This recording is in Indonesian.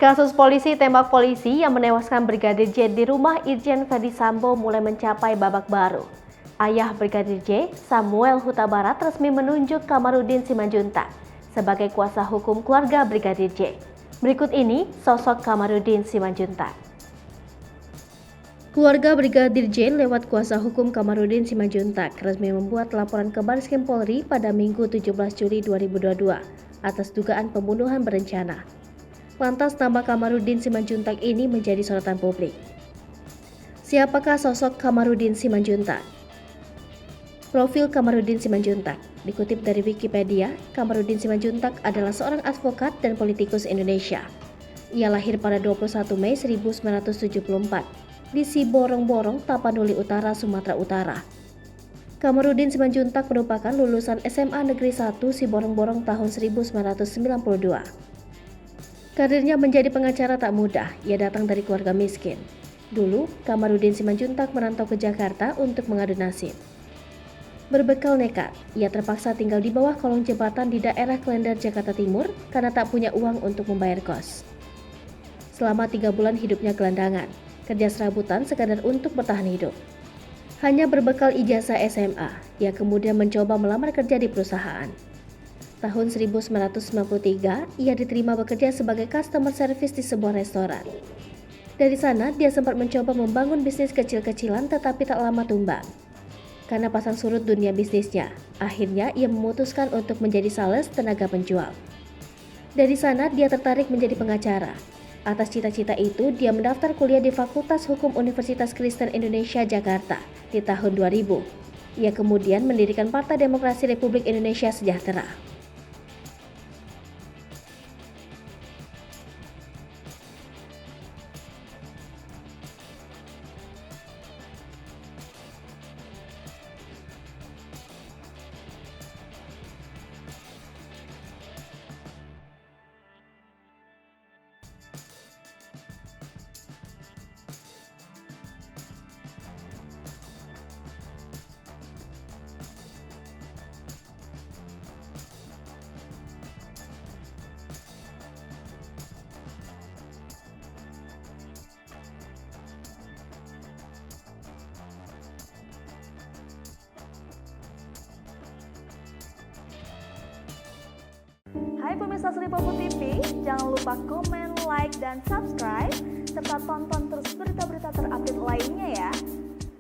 Kasus polisi tembak polisi yang menewaskan Brigadir J di rumah Irjen Ferdy Sambo mulai mencapai babak baru. Ayah Brigadir J, Samuel Huta Barat, resmi menunjuk Kamarudin Simanjuntak sebagai kuasa hukum keluarga Brigadir J. Berikut ini sosok Kamarudin Simanjuntak. Keluarga Brigadir J lewat kuasa hukum Kamarudin Simanjuntak resmi membuat laporan ke Bareskrim Polri pada Minggu 17 Juli 2022 atas dugaan pembunuhan berencana. Lantas nama Kamarudin Simanjuntak ini menjadi sorotan publik. Siapakah sosok Kamarudin Simanjuntak? Profil Kamarudin Simanjuntak dikutip dari Wikipedia. Kamarudin Simanjuntak adalah seorang advokat dan politikus Indonesia. Ia lahir pada 21 Mei 1974 di Siborong-Borong, Tapanuli Utara, Sumatera Utara. Kamarudin Simanjuntak merupakan lulusan SMA Negeri 1 Siborong-Borong tahun 1992. Karirnya menjadi pengacara tak mudah. Ia datang dari keluarga miskin. Dulu, Kamarudin Simanjuntak merantau ke Jakarta untuk mengadu nasib. Berbekal nekat, ia terpaksa tinggal di bawah kolong jembatan di daerah Klender, Jakarta Timur karena tak punya uang untuk membayar kos. Selama 3 bulan hidupnya gelandangan, kerja serabutan sekadar untuk bertahan hidup. Hanya berbekal ijazah SMA, ia kemudian mencoba melamar kerja di perusahaan. Tahun 1993, ia diterima bekerja sebagai customer service di sebuah restoran. Dari sana, dia sempat mencoba membangun bisnis kecil-kecilan tetapi tak lama tumbang. Karena pasang surut dunia bisnisnya, akhirnya ia memutuskan untuk menjadi sales tenaga penjual. Dari sana, dia tertarik menjadi pengacara. Atas cita-cita itu, dia mendaftar kuliah di Fakultas Hukum Universitas Kristen Indonesia Jakarta di tahun 2000. Ia kemudian mendirikan Partai Demokrasi Republik Indonesia Sejahtera. Hai pemirsa Sri Popo TV, jangan lupa komen, like, dan subscribe, serta tonton terus berita-berita terupdate lain